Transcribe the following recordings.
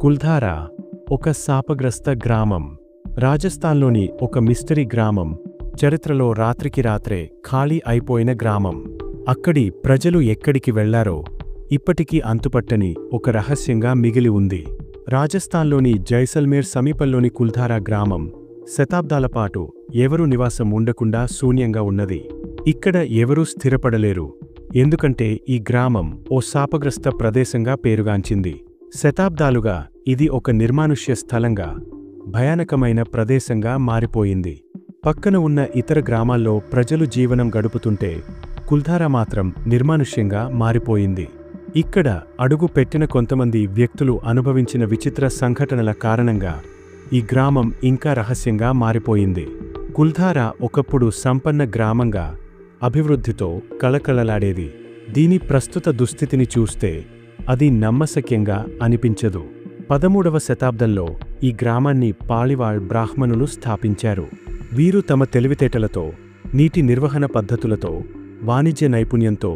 కుల్ధారా ఒక శాపగ్రస్త గ్రామం. రాజస్థాన్లోని ఒక మిస్టరీ గ్రామం. చరిత్రలో రాత్రికి రాత్రే ఖాళీ అయిపోయిన గ్రామం. అక్కడి ప్రజలు ఎక్కడికి వెళ్లారో ఇప్పటికీ అంతుపట్టని ఒక రహస్యంగా మిగిలి ఉంది. రాజస్థాన్లోని జైసల్మేర్ సమీపంలోని కుల్ధారా గ్రామం శతాబ్దాల పాటు ఎవరూ నివాసం ఉండకుండా శూన్యంగా ఉన్నది. ఇక్కడ ఎవరూ స్థిరపడలేరు. ఎందుకంటే ఈ గ్రామం ఓ శాపగ్రస్త ప్రదేశంగా పేరుగాంచింది. శతాబ్దాలుగా ఇది ఒక నిర్మానుష్య స్థలంగా, భయానకమైన ప్రదేశంగా మారిపోయింది. పక్కన ఉన్న ఇతర గ్రామాల్లో ప్రజలు జీవనం గడుపుతుంటే కుల్ధారా మాత్రం నిర్మానుష్యంగా మారిపోయింది. ఇక్కడ అడుగు పెట్టిన కొంతమంది వ్యక్తులు అనుభవించిన విచిత్ర సంఘటనల కారణంగా ఈ గ్రామం ఇంకా రహస్యంగా మారిపోయింది. కుల్ధారా ఒకప్పుడు సంపన్న గ్రామంగా, అభివృద్ధితో కళకళలాడేది. దీని ప్రస్తుత దుస్థితిని చూస్తే అది నమ్మశక్యంగా అనిపించదు. 13వ శతాబ్దంలో ఈ గ్రామాన్ని పాళివాళ్ బ్రాహ్మణులు స్థాపించారు. వీరు తమ తెలివితేటలతో, నీటి నిర్వహణ పద్ధతులతో, వాణిజ్య నైపుణ్యంతో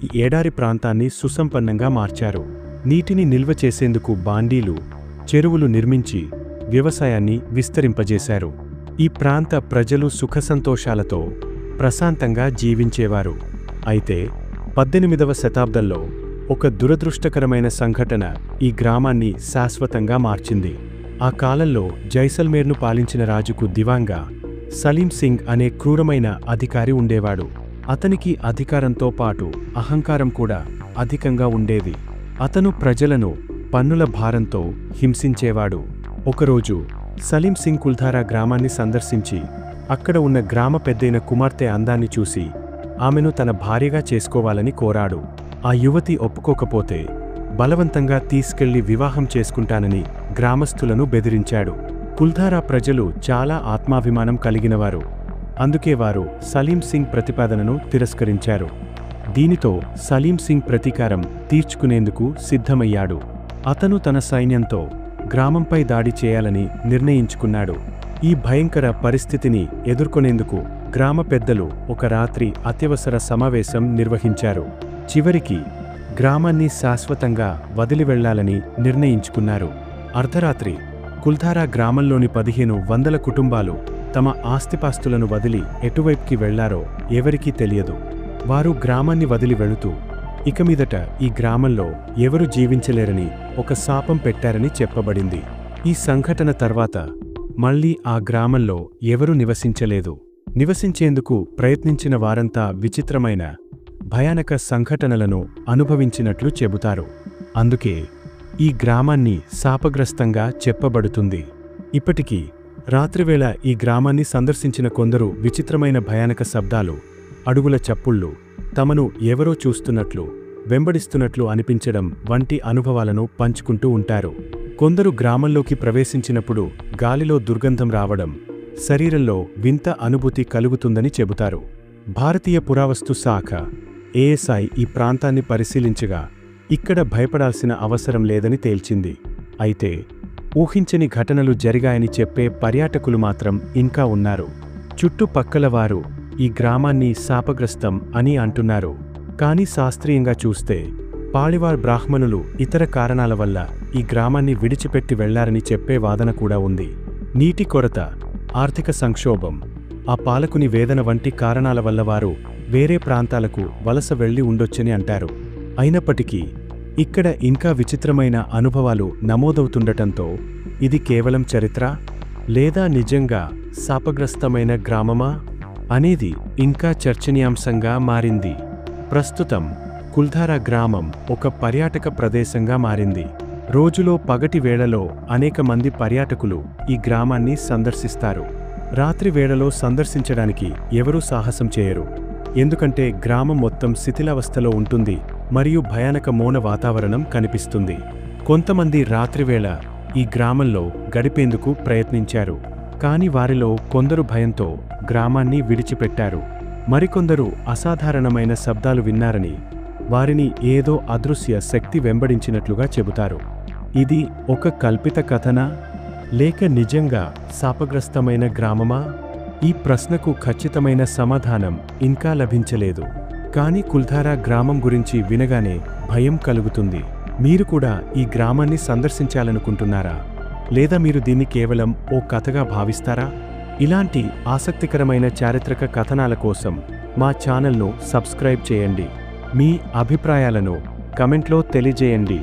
ఈ ఏడారి ప్రాంతాన్ని సుసంపన్నంగా మార్చారు. నీటిని నిల్వ చేసేందుకు బాండీలు, చెరువులు నిర్మించి వ్యవసాయాన్ని విస్తరింపజేశారు. ఈ ప్రాంత ప్రజలు సుఖసంతోషాలతో ప్రశాంతంగా జీవించేవారు. అయితే 18వ శతాబ్దంలో ఒక దురదృష్టకరమైన సంఘటన ఈ గ్రామాన్ని శాశ్వతంగా మార్చింది. ఆ కాలంలో జైసల్మేర్ను పాలించిన రాజుకు దివాంగా సలీం సింగ్ అనే క్రూరమైన అధికారి ఉండేవాడు. అతనికి అధికారంతో పాటు అహంకారం కూడా అధికంగా ఉండేది. అతను ప్రజలను పన్నుల భారంతో హింసించేవాడు. ఒకరోజు సలీం సింగ్ కుల్ధారా గ్రామాన్ని సందర్శించి అక్కడ ఉన్న గ్రామ పెద్దైన కుమార్తె అందాన్ని చూసి ఆమెను తన భార్యగా చేసుకోవాలని కోరాడు. ఆ యువతి ఒప్పుకోకపోతే బలవంతంగా తీసుకెళ్లి వివాహం చేసుకుంటానని గ్రామస్తులను బెదిరించాడు. కుల్ధారా ప్రజలు చాలా ఆత్మాభిమానం కలిగినవారు. అందుకే వారు సలీం సింగ్ ప్రతిపాదనను తిరస్కరించారు. దీనితో సలీం సింగ్ ప్రతీకారం తీర్చుకునేందుకు సిద్ధమయ్యాడు. అతను తన సైన్యంతో గ్రామంపై దాడి చేయాలని నిర్ణయించుకున్నాడు. ఈ భయంకర పరిస్థితిని ఎదుర్కొనేందుకు గ్రామ పెద్దలు ఒక రాత్రి అత్యవసర సమావేశం నిర్వహించారు. చివరికి గ్రామాన్ని శాశ్వతంగా వదిలి వెళ్లాలని నిర్ణయించుకున్నారు. అర్ధరాత్రి కుల్ధారా గ్రామంలోని 1500 కుటుంబాలు తమ ఆస్తిపాస్తులను వదిలి ఎటువైపుకి వెళ్లారో ఎవరికీ తెలియదు. వారు గ్రామాన్ని వదిలి వెళుతూ ఇక మీదట ఈ గ్రామంలో ఎవరు జీవించలేరని ఒక శాపం పెట్టారని చెప్పబడింది. ఈ సంఘటన తర్వాత మళ్లీ ఆ గ్రామంలో ఎవరూ నివసించలేదు. నివసించేందుకు ప్రయత్నించిన వారంతా విచిత్రమైన, భయానక సంఘటనలను అనుభవించినట్లు చెబుతారు. అందుకే ఈ గ్రామాన్ని శాపగ్రస్తంగా చెప్పబడుతుంది. ఇప్పటికీ రాత్రివేళ ఈ గ్రామాన్ని సందర్శించిన కొందరు విచిత్రమైన భయానక శబ్దాలు, అడుగుల చప్పుళ్ళు, తమను ఎవరో చూస్తున్నట్లు, వెంబడిస్తున్నట్లు అనిపించడం వంటి అనుభవాలను పంచుకుంటూ ఉంటారు. కొందరు గ్రామంలోకి ప్రవేశించినప్పుడు గాలిలో దుర్గంధం రావడం, శరీరంలో వింత అనుభూతి కలుగుతుందని చెబుతారు. భారతీయ పురావస్తు శాఖ ASI ఈ ప్రాంతాన్ని పరిశీలించగా ఇక్కడ భయపడాల్సిన అవసరం లేదని తేల్చింది. అయితే ఊహించని ఘటనలు జరిగాయని చెప్పే పర్యాటకులు మాత్రం ఇంకా ఉన్నారు. చుట్టుపక్కల వారు ఈ గ్రామాన్ని శాపగ్రస్తం అని అంటున్నారు. కానీ శాస్త్రీయంగా చూస్తే పాళివాళ్ బ్రాహ్మణులు ఇతర కారణాల వల్ల ఈ గ్రామాన్ని విడిచిపెట్టి వెళ్లారని చెప్పే వాదన కూడా ఉంది. నీటి కొరత, ఆర్థిక సంక్షోభం, ఆ పాలకుని వేదన వంటి కారణాల వల్ల వారు వేరే ప్రాంతాలకు వలస వెళ్లి ఉండొచ్చని అంటారు. అయినప్పటికీ ఇక్కడ ఇంకా విచిత్రమైన అనుభవాలు నమోదవుతుండటంతో ఇది కేవలం చరిత్ర, లేదా నిజంగా శాపగ్రస్తమైన గ్రామమా అనేది ఇంకా చర్చనీయాంశంగా మారింది. ప్రస్తుతం కుల్ధారా గ్రామం ఒక పర్యాటక ప్రదేశంగా మారింది. రోజులో పగటి వేళలో అనేక మంది పర్యాటకులు ఈ గ్రామాన్ని సందర్శిస్తారు. రాత్రి వేళలో సందర్శించడానికి ఎవరూ సాహసం చేయరు. ఎందుకంటే గ్రామం మొత్తం శిథిలావస్థలో ఉంటుంది మరియు భయానక మౌన వాతావరణం కనిపిస్తుంది. కొంతమంది రాత్రివేళ ఈ గ్రామంలో గడిపేందుకు ప్రయత్నించారు. కాని వారిలో కొందరు భయంతో గ్రామాన్ని విడిచిపెట్టారు. మరికొందరు అసాధారణమైన శబ్దాలు విన్నారని, వారిని ఏదో అదృశ్య శక్తి వెంబడించినట్లుగా చెబుతారు. ఇది ఒక కల్పిత కథనా, లేక నిజంగా శాపగ్రస్తమైన గ్రామమా? ఈ ప్రశ్నకు ఖచ్చితమైన సమాధానం ఇంకా లభించలేదు. కానీ కుల్ధారా గ్రామం గురించి వినగానే భయం కలుగుతుంది. మీరు కూడా ఈ గ్రామాన్ని సందర్శించాలనుకుంటున్నారా? లేదా మీరు దీన్ని కేవలం ఓ కథగా భావిస్తారా? ఇలాంటి ఆసక్తికరమైన చారిత్రక కథనాల కోసం మా ఛానల్ను సబ్స్క్రైబ్ చేయండి. మీ అభిప్రాయాలను కమెంట్లో తెలియజేయండి.